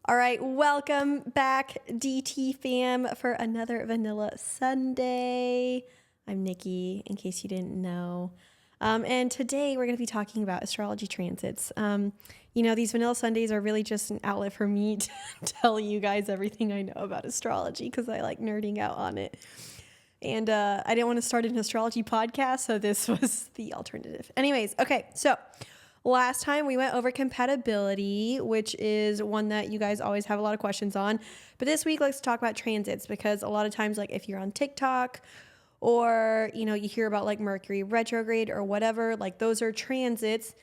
All right, welcome back, DT fam, for another Vanilla Sunday. I'm Nikki, in case you didn't know. And today we're going to be talking about astrology transits. These Vanilla Sundays are really just an outlet for me to tell you guys everything I know about astrology because I like nerding out on it. And I didn't want to start an astrology podcast, so this was the alternative. Anyways, okay, so last time we went over compatibility, which is one that you guys always have a lot of questions on. But this week, let's talk about transits because a lot of times, like if you're on TikTok or, you hear about like Mercury retrograde or whatever, like those are transits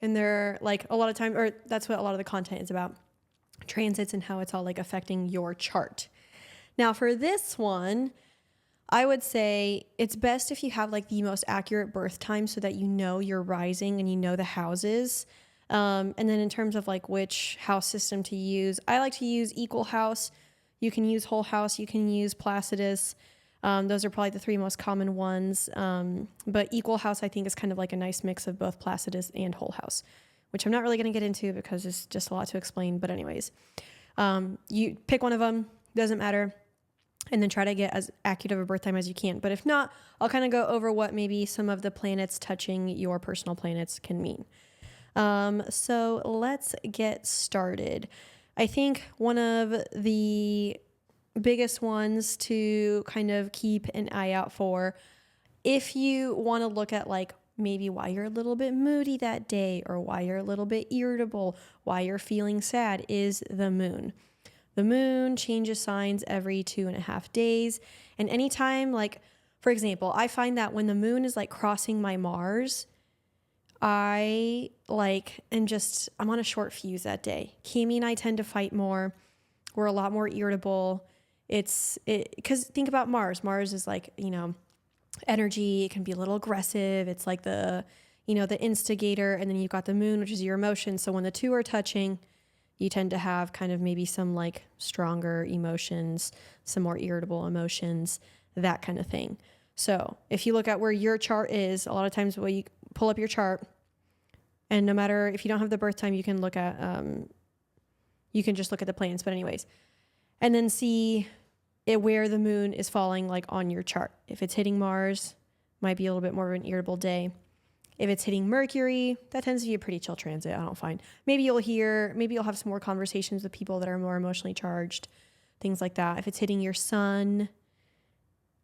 and they're like a lot of time, or that's what a lot of the content is about, transits and how it's all like affecting your chart. Now for this one, I would say it's best if you have like the most accurate birth time so that you know your rising and you know the houses. And then in terms of like which house system to use, I like to use equal house. You can use whole house. You can use Placidus. Those are probably the three most common ones. But equal house, I think, is kind of like a nice mix of both Placidus and whole house, which I'm not really going to get into because it's just a lot to explain. But anyways, you pick one of them, doesn't matter. And then try to get as accurate of a birth time as you can. But if not, I'll kind of go over what maybe some of the planets touching your personal planets can mean. So let's get started. I think one of the biggest ones to kind of keep an eye out for, if you want to look at like maybe why you're a little bit moody that day or why you're a little bit irritable, why you're feeling sad, is the moon. The moon changes signs every 2.5 days. And anytime, like, for example, I find that when the moon is like crossing my Mars, I'm on a short fuse that day. Cami and I tend to fight more. We're a lot more irritable. Because think about Mars. Mars is like, energy. It can be a little aggressive. It's like the instigator. And then you've got the moon, which is your emotion. So when the two are touching, you tend to have kind of maybe some like stronger emotions, some more irritable emotions, that kind of thing. So if you look at where your chart is, a lot of times when you pull up your chart, and no matter if you don't have the birth time, you can look at, you can just look at the planets. But anyways, and then see where the moon is falling like on your chart. If it's hitting Mars, might be a little bit more of an irritable day. If it's hitting Mercury, that tends to be a pretty chill transit, I don't find. Maybe you'll have some more conversations with people that are more emotionally charged, things like that. If it's hitting your sun,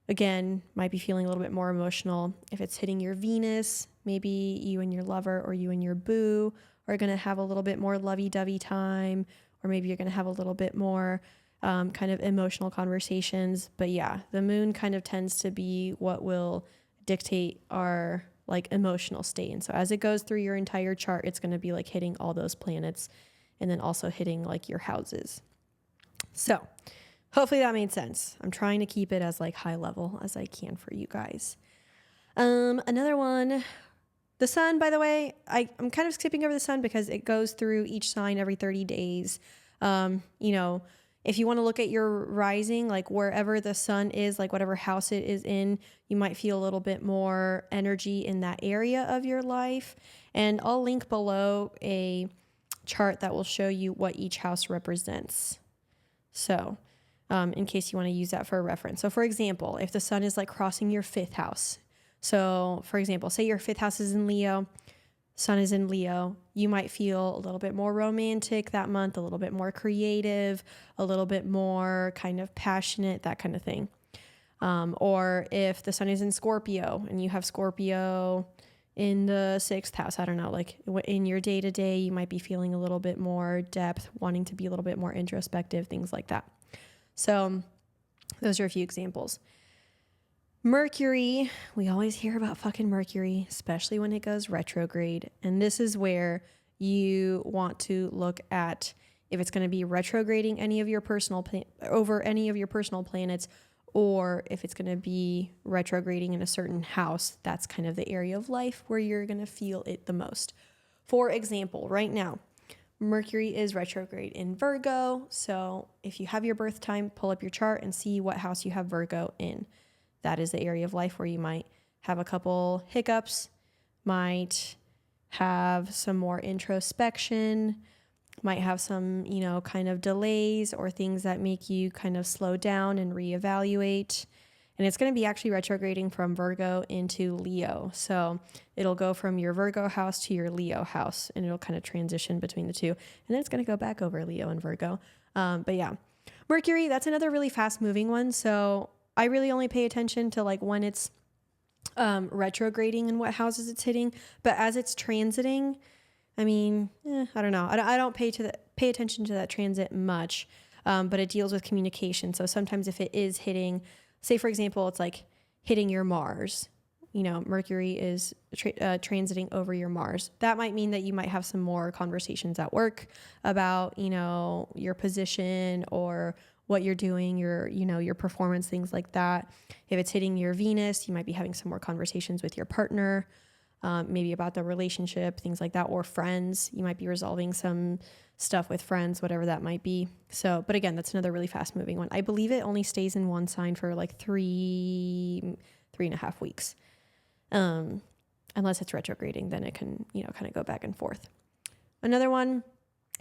again, might be feeling a little bit more emotional. If it's hitting your Venus, maybe you and your lover or you and your boo are going to have a little bit more lovey-dovey time, or maybe you're going to have a little bit more kind of emotional conversations. But yeah, the moon kind of tends to be what will dictate our like emotional state. And so as it goes through your entire chart, it's going to be like hitting all those planets and then also hitting like your houses. So hopefully that made sense. I'm trying to keep it as like high level as I can for you guys. Another one, the sun, by the way, I'm kind of skipping over the sun because it goes through each sign every 30 days. If you want to look at your rising, like wherever the sun is, like whatever house it is in, you might feel a little bit more energy in that area of your life. And I'll link below a chart that will show you what each house represents. So in case you want to use that for a reference. So for example, if the sun is like crossing your 5th house. So for example, say your 5th house is in Leo, sun is in Leo, you might feel a little bit more romantic that month, a little bit more creative, a little bit more kind of passionate, that kind of thing. Or if the sun is in Scorpio and you have Scorpio in the 6th house, I don't know, like in your day-to-day, you might be feeling a little bit more depth, wanting to be a little bit more introspective, things like that. So those are a few examples. Mercury, we always hear about fucking Mercury, especially when it goes retrograde. And this is where you want to look at if it's going to be retrograding any of your over any of your personal planets, or if it's going to be retrograding in a certain house. That's kind of the area of life where you're going to feel it the most. For example, right now, Mercury is retrograde in Virgo. So if you have your birth time, pull up your chart and see what house you have Virgo in. That is the area of life where you might have a couple hiccups, might have some more introspection, might have some, kind of delays or things that make you kind of slow down and reevaluate. And it's going to be actually retrograding from Virgo into Leo. So it'll go from your Virgo house to your Leo house, and it'll kind of transition between the two. And then it's going to go back over Leo and Virgo. But yeah, Mercury, that's another really fast moving one. So I really only pay attention to like when it's retrograding and what houses it's hitting. But as it's transiting, I mean, I don't know. I don't pay attention to that transit much, but it deals with communication. So sometimes if it is hitting, say for example, it's like hitting your Mars, Mercury is transiting over your Mars. That might mean that you might have some more conversations at work about, your position or what you're doing, your performance, things like that. If it's hitting your Venus, you might be having some more conversations with your partner, maybe about the relationship, things like that, or friends. You might be resolving some stuff with friends, whatever that might be. So, but again, that's another really fast moving one. I believe it only stays in one sign for like 3.5 weeks. Unless it's retrograding, then it can, kind of go back and forth. Another one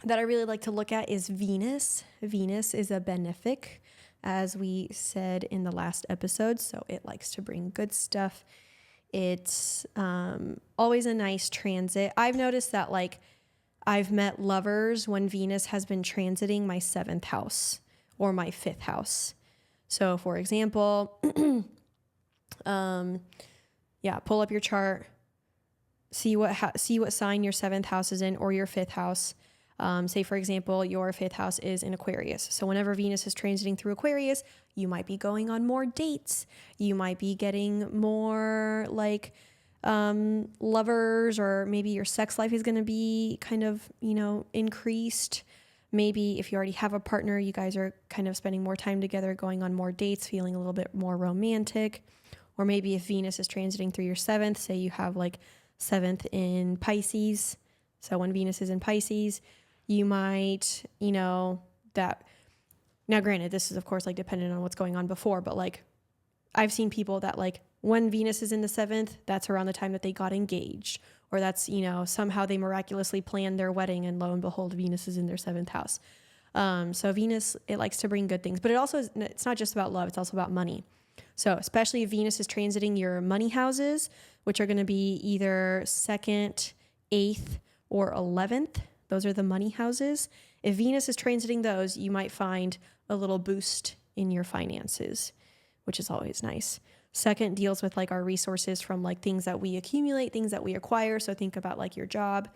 that I really like to look at is Venus. Venus is a benefic, as we said in the last episode. So it likes to bring good stuff. It's always a nice transit. I've noticed that like I've met lovers when Venus has been transiting my 7th house or my 5th house. So for example, pull up your chart, see what sign your 7th house is in or your 5th house. Say for example, your 5th house is in Aquarius. So whenever Venus is transiting through Aquarius, you might be going on more dates. You might be getting more like lovers, or maybe your sex life is going to be kind of, increased. Maybe if you already have a partner, you guys are kind of spending more time together, going on more dates, feeling a little bit more romantic. Or maybe if Venus is transiting through your 7th, say you have like 7th in Pisces. So when Venus is in Pisces, you might, that. Now, granted, this is of course like dependent on what's going on before, but like I've seen people that like when Venus is in the 7th, that's around the time that they got engaged, or that's, somehow they miraculously planned their wedding and lo and behold, Venus is in their 7th house. So Venus, it likes to bring good things, but it's not just about love. It's also about money. So especially if Venus is transiting your money houses, which are going to be either 2nd, 8th, or 11th. Those are the money houses. If Venus is transiting those, you might find a little boost in your finances, which is always nice. 2nd deals with like our resources from like things that we accumulate, things that we acquire. So think about like your job,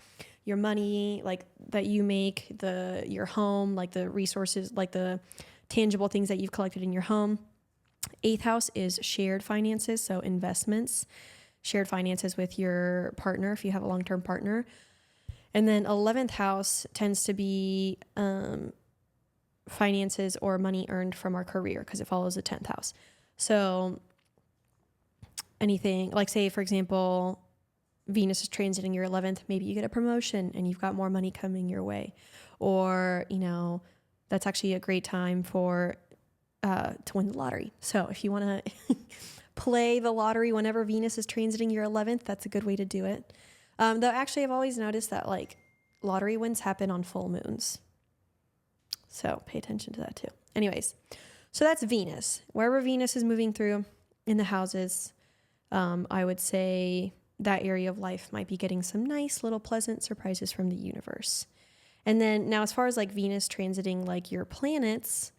your money, like that you make, your home, like the resources, like the tangible things that you've collected in your home. 8th house is shared finances, so investments, shared finances with your partner if you have a long-term partner. And then 11th house tends to be finances or money earned from our career because it follows the 10th house. So anything like, say, for example, Venus is transiting your 11th, maybe you get a promotion and you've got more money coming your way. Or, that's actually a great time to win the lottery. So if you want to play the lottery whenever Venus is transiting your 11th, that's a good way to do it. Though actually I've always noticed that like lottery wins happen on full moons. So pay attention to that too. Anyways, so that's Venus. Wherever Venus is moving through in the houses, I would say that area of life might be getting some nice little pleasant surprises from the universe. And then now as far as like Venus transiting like your planets,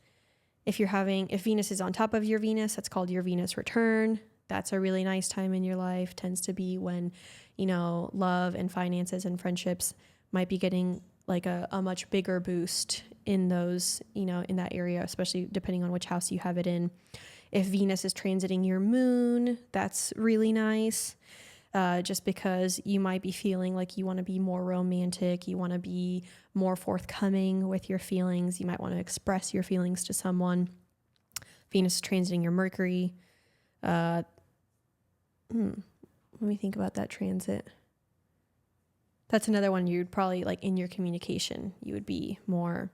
if Venus is on top of your Venus, that's called your Venus return. That's a really nice time in your life. Tends to be when, love and finances and friendships might be getting like a much bigger boost in those, in that area, especially depending on which house you have it in. If Venus is transiting your moon, that's really nice. Just because you might be feeling like you want to be more romantic, you want to be more forthcoming with your feelings, you might want to express your feelings to someone. Venus is transiting your Mercury. Let me think about that transit. That's another one you'd probably like in your communication. You would be more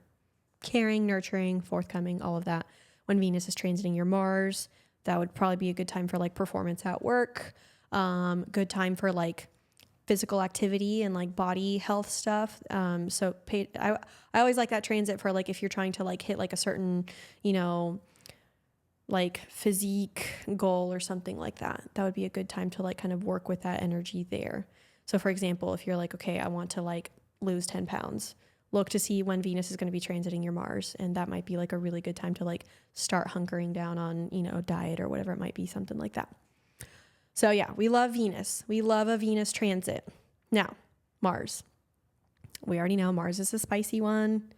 caring, nurturing, forthcoming, all of that. When Venus is transiting your Mars, that would probably be a good time for like performance at work. Good time for like physical activity and like body health stuff. I always like that transit for like if you're trying to like hit like a certain, you know, like physique goal or something like that. That would be a good time to like kind of work with that energy there. So for example, if you're like, okay, I want to like lose 10 pounds, look to see when Venus is going to be transiting your Mars. And that might be like a really good time to like start hunkering down on, you know, diet or whatever it might be, something like that. So yeah, we love Venus. We love a Venus transit. Now, Mars. We already know Mars is a spicy one.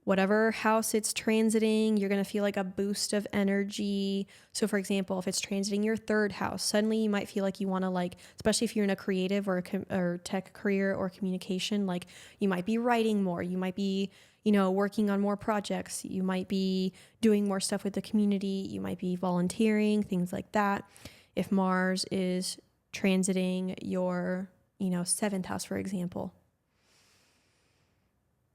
Whatever house it's transiting, you're going to feel like a boost of energy. So for example, if it's transiting your third house, suddenly you might feel like you want to like, especially if you're in a creative or tech career or communication, like you might be writing more. You might be, you know, working on more projects. You might be doing more stuff with the community. You might be volunteering, things like that. If Mars is transiting your, you know, seventh house, for example,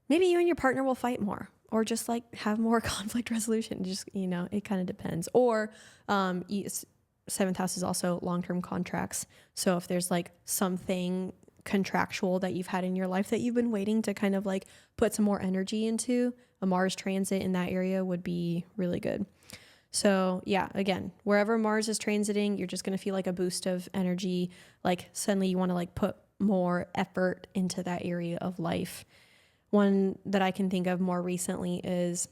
maybe you and your partner will fight more or just like have more conflict resolution. Just, you know, it kind of depends. Or seventh house is also long-term contracts. So if there's like something contractual that you've had in your life that you've been waiting to kind of like put some more energy into, a Mars transit in that area would be really good. So yeah, again, wherever Mars is transiting, you're just going to feel like a boost of energy. Like suddenly you want to like put more effort into that area of life. One that I can think of more recently is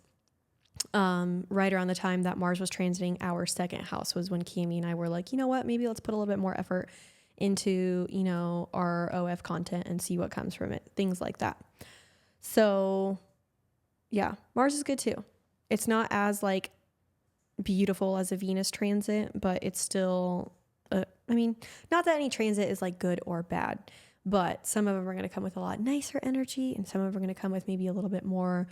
right around the time that Mars was transiting our second house was when Cami and I were like, you know what, maybe let's put a little bit more effort into, you know, our OF content and see what comes from it. Things like that. So yeah, Mars is good too. It's not as like beautiful as a Venus transit, but it's still, I mean, not that any transit is like good or bad, but some of them are going to come with a lot nicer energy and some of them are going to come with maybe a little bit more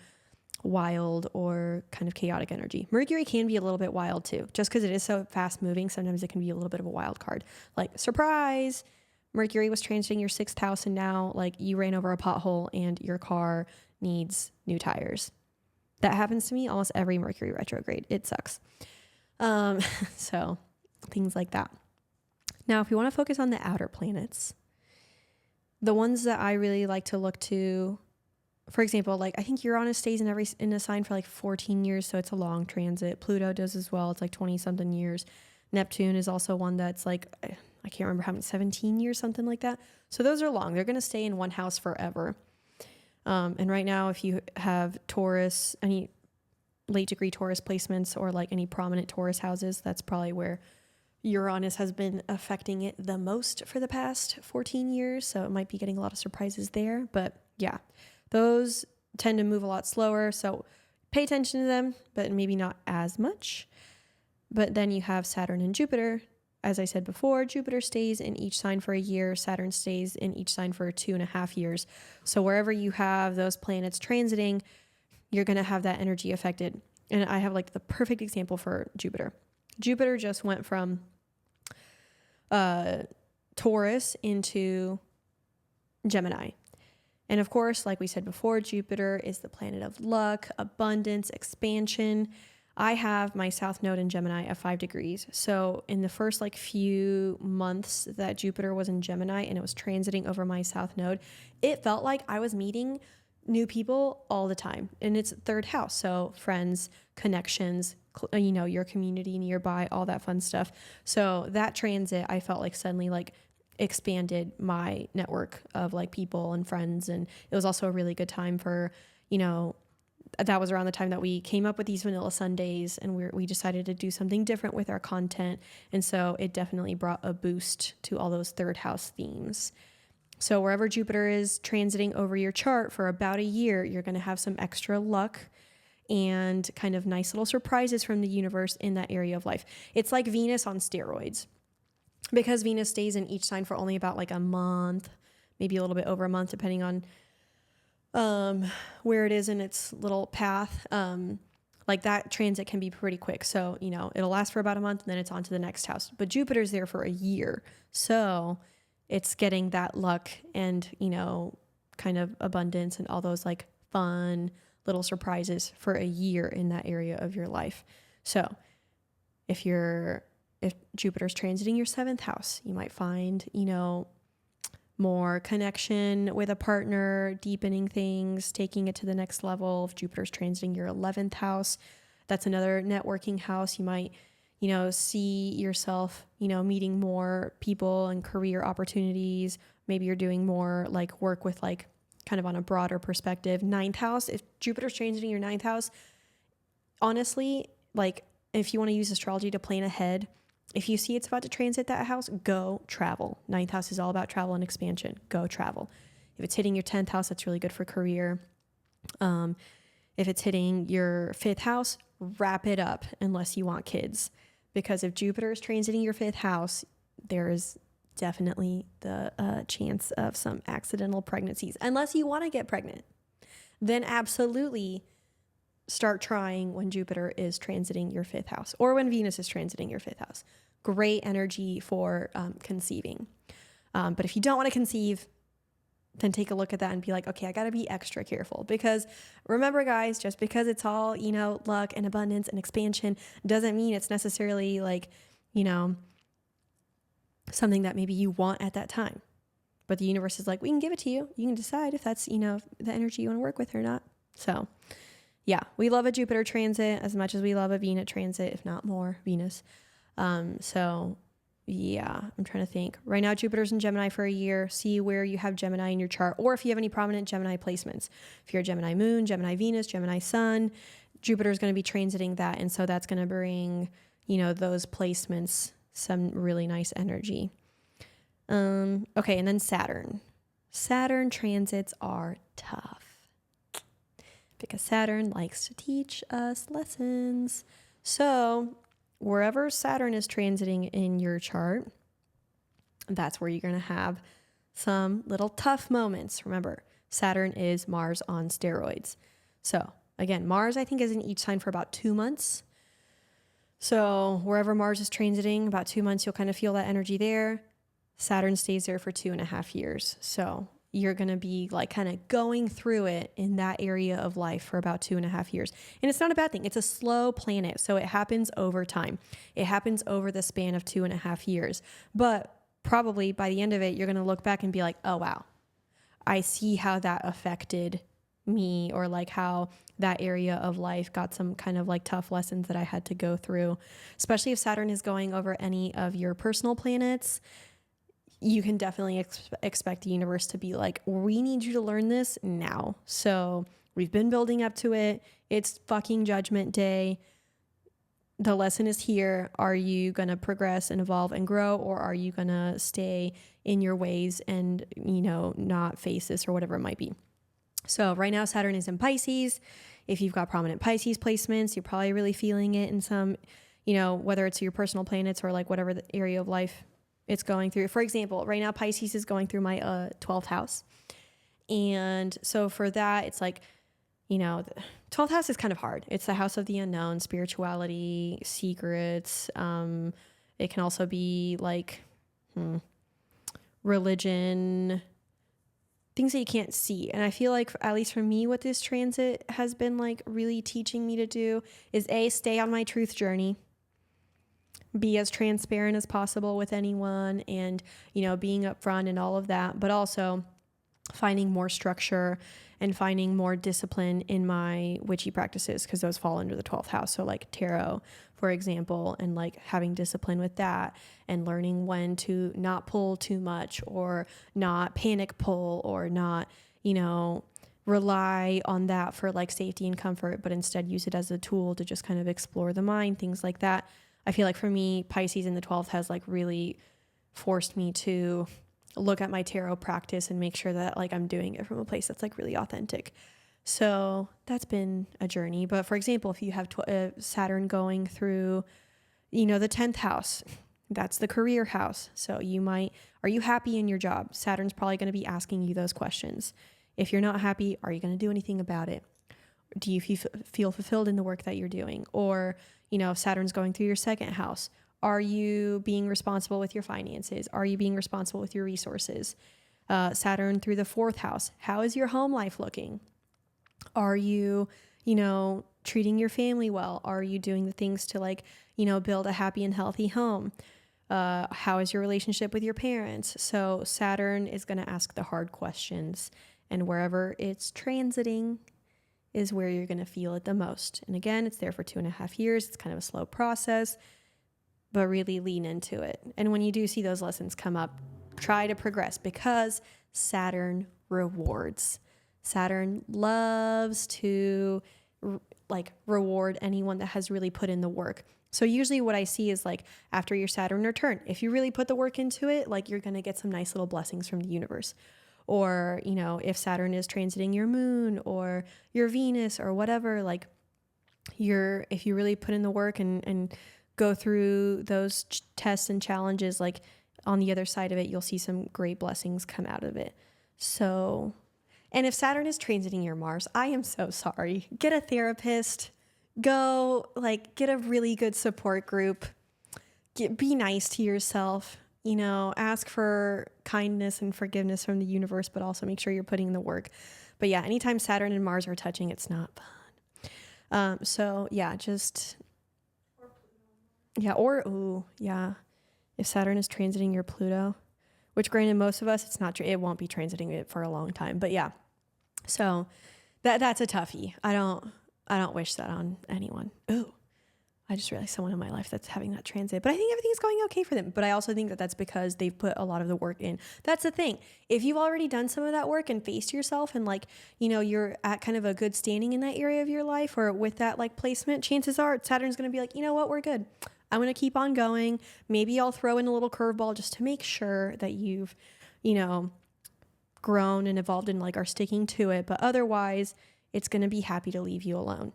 wild or kind of chaotic energy. Mercury can be a little bit wild too, just because it is so fast moving. Sometimes it can be a little bit of a wild card. Like, surprise, Mercury was transiting your sixth house and now like you ran over a pothole and your car needs new tires. That happens to me almost every Mercury retrograde. It sucks. So things like that. Now, if we want to focus on the outer planets, the ones that I really like to look to, for example, like I think Uranus stays in a sign for like 14 years. So it's a long transit. Pluto does as well. It's like 20 something years. Neptune is also one that's like, I can't remember how many, 17 years, something like that. So those are long. They're going to stay in one house forever. And right now, if you have Taurus, any late degree Taurus placements or like any prominent Taurus houses, that's probably where Uranus has been affecting it the most for the past 14 years. So it might be getting a lot of surprises there. But yeah, those tend to move a lot slower. So pay attention to them, but maybe not as much. But then you have Saturn and Jupiter. As I said before, Jupiter stays in each sign for a year. Saturn stays in each sign for 2.5 years. So wherever you have those planets transiting, you're going to have that energy affected. And I have like the perfect example for Jupiter. Jupiter just went from Taurus into Gemini. And of course, like we said before, Jupiter is the planet of luck, abundance, expansion. I have my south node in Gemini at 5 degrees. So in the first like few months that Jupiter was in Gemini and it was transiting over my south node, it felt like I was meeting new people all the time. And it's third house. So friends, connections, you know, your community nearby, all that fun stuff. So that transit, I felt like suddenly like expanded my network of like people and friends. And it was also a really good time for, you know, that was around the time that we came up with these Vanilla Sundays and we decided to do something different with our content. And so it definitely brought a boost to all those third house themes. So wherever Jupiter is transiting over your chart for about a year, you're going to have some extra luck and kind of nice little surprises from the universe in that area of life. It's like Venus on steroids, because Venus stays in each sign for only about like a month, maybe a little bit over a month, depending on where it is in its little path. Like that transit can be pretty quick. So, you know, it'll last for about a month and then it's on to the next house. But Jupiter's there for a year. So it's getting that luck and, you know, kind of abundance and all those like fun little surprises for a year in that area of your life. So if Jupiter's transiting your seventh house, you might find, you know, more connection with a partner, deepening things, taking it to the next level. If Jupiter's transiting your 11th house, that's another networking house. You might, see yourself, meeting more people and career opportunities. Maybe you're doing more like work with like kind of on a broader perspective. 9th house, if Jupiter's transiting your 9th house, honestly, like if you want to use astrology to plan ahead, if you see it's about to transit that house, go travel. 9th house is all about travel and expansion. Go travel. If it's hitting your 10th house, that's really good for career. If it's hitting your 5th house, wrap it up unless you want kids. Because if Jupiter is transiting your 5th house, there is definitely the chance of some accidental pregnancies. Unless you want to get pregnant, then absolutely start trying when Jupiter is transiting your 5th house or when Venus is transiting your 5th house. Great energy for conceiving. But if you don't want to conceive, then take a look at that and be like, okay, I got to be extra careful. Because remember, guys, just because it's all, luck and abundance and expansion doesn't mean it's necessarily like, something that maybe you want at that time. But the universe is like, we can give it to you. You can decide if that's, the energy you want to work with or not. So yeah, we love a Jupiter transit as much as we love a Venus transit, if not more, Venus. So yeah, I'm trying to think. Right now, Jupiter's in Gemini for a year. See where you have Gemini in your chart, or if you have any prominent Gemini placements. If you're a Gemini moon, Gemini Venus, Gemini sun, Jupiter's going to be transiting that. And so that's going to bring, those placements some really nice energy. Okay, and then Saturn. Saturn transits are tough because Saturn likes to teach us lessons. So wherever Saturn is transiting in your chart, that's where you're going to have some little tough moments. Remember, Saturn is Mars on steroids. So again, Mars, I think, is in each sign for about 2 months. So wherever Mars is transiting, about 2 months, you'll kind of feel that energy there. Saturn stays there for 2.5 years. So you're going to be like kind of going through it in that area of life for about 2.5 years. And it's not a bad thing. It's a slow planet. So it happens over time. It happens over the span of 2.5 years. But probably by the end of it, you're going to look back and be like, oh, wow, I see how that affected me, or like how that area of life got some kind of like tough lessons that I had to go through. Especially if Saturn is going over any of your personal planets, you can definitely expect the universe to be like, we need you to learn this now. So we've been building up to it. It's fucking Judgment Day. The lesson is here. Are you going to progress and evolve and grow, or are you going to stay in your ways and, not face this or whatever it might be? So right now Saturn is in Pisces. If you've got prominent Pisces placements, you're probably really feeling it in some, whether it's your personal planets or like whatever the area of life it's going through. For example, right now Pisces is going through my 12th house. And so for that, it's like, the 12th house is kind of hard. It's the house of the unknown, spirituality, secrets. It can also be like religion, things that you can't see. And I feel like, at least for me, what this transit has been like really teaching me to do is stay on my truth journey, be as transparent as possible with anyone, and, being upfront and all of that, but also finding more structure and finding more discipline in my witchy practices, because those fall under the 12th house. So like tarot, for example, and like having discipline with that and learning when to not pull too much, or not panic pull, or not, rely on that for like safety and comfort, but instead use it as a tool to just kind of explore the mind, things like that. I feel like for me, Pisces in the 12th has like really forced me to look at my tarot practice and make sure that like I'm doing it from a place that's like really authentic. So that's been a journey. But for example, if you have Saturn going through, the 10th house, that's the career house. So are you happy in your job? Saturn's probably going to be asking you those questions. If you're not happy, are you going to do anything about it? Do you feel fulfilled in the work that you're doing? Or, if Saturn's going through your 2nd house, are you being responsible with your finances? Are you being responsible with your resources? Saturn through the 4th house, how is your home life looking? Are you, treating your family well? Are you doing the things to like, build a happy and healthy home? How is your relationship with your parents? So Saturn is going to ask the hard questions, and wherever it's transiting is where you're going to feel it the most. And again, it's there for 2.5 years. It's kind of a slow process, but really lean into it. And when you do see those lessons come up, try to progress, because Saturn rewards. Saturn loves to reward anyone that has really put in the work. So usually what I see is like after your Saturn return, if you really put the work into it, like you're going to get some nice little blessings from the universe. Or, you know, if Saturn is transiting your moon or your Venus or whatever, like if you really put in the work and go through those tests and challenges, like on the other side of it, you'll see some great blessings come out of it. So, and if Saturn is transiting your Mars, I am so sorry. Get a therapist, get a really good support group, be nice to yourself, you know, ask for kindness and forgiveness from the universe, but also make sure you're putting in the work. But yeah, anytime Saturn and Mars are touching, it's not fun. If Saturn is transiting your Pluto, which granted most of us, it's not, it won't be transiting it for a long time, but yeah. So that's a toughie. I don't wish that on anyone. Ooh, I just realized someone in my life that's having that transit, but I think everything's going okay for them. But I also think that that's because they've put a lot of the work in. That's the thing. If you've already done some of that work and faced yourself and you're at kind of a good standing in that area of your life or with that placement, chances are Saturn's going to be like, you know what, we're good. I'm going to keep on going. Maybe I'll throw in a little curveball just to make sure that you've, grown and evolved and are sticking to it. But otherwise, it's going to be happy to leave you alone.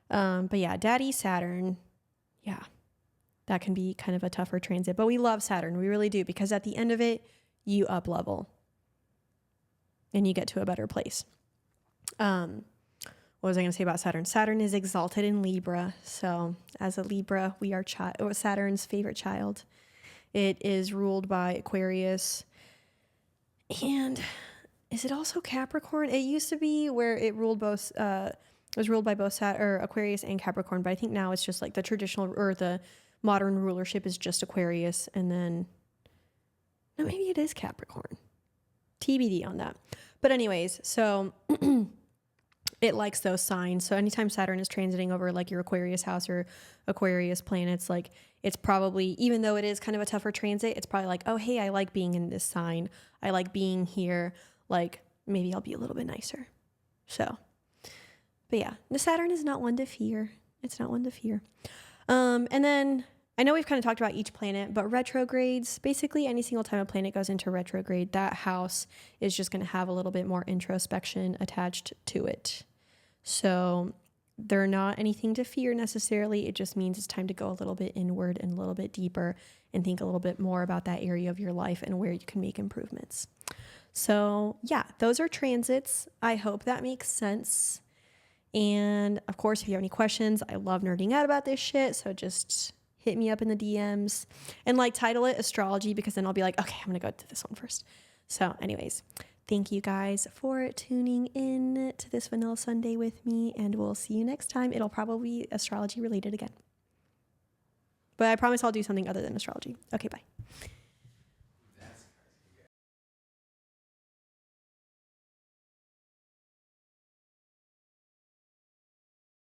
But yeah, Daddy Saturn, yeah, that can be kind of a tougher transit. But we love Saturn. We really do, because at the end of it, you up level and you get to a better place. What was I going to say about Saturn? Saturn is exalted in Libra. So as a Libra, we are Saturn's favorite child. It is ruled by Aquarius. And is it also Capricorn? It used to be where it ruled both, was ruled by both Aquarius and Capricorn. But I think now it's just the traditional or the modern rulership is just Aquarius. And then, no, maybe it is Capricorn. TBD on that. But anyways, so it likes those signs. So anytime Saturn is transiting over your Aquarius house or Aquarius planets, it's probably, even though it is kind of a tougher transit, it's probably oh, hey, I like being in this sign. I like being here. Maybe I'll be a little bit nicer. So, but yeah, the Saturn is not one to fear. It's not one to fear. And then I know we've kind of talked about each planet, but retrogrades, basically any single time a planet goes into retrograde, that house is just going to have a little bit more introspection attached to it. So they're not anything to fear necessarily. It just means it's time to go a little bit inward and a little bit deeper and think a little bit more about that area of your life and where you can make improvements. So yeah, those are transits. I hope that makes sense. And of course, if you have any questions, I love nerding out about this shit. So just hit me up in the DMs and title it Astrology, because then I'll be okay, I'm going to go to this one first. So anyways, thank you guys for tuning in to this Vanilla Sunday with me, and we'll see you next time. It'll probably be astrology related again, but I promise I'll do something other than astrology. Okay, bye.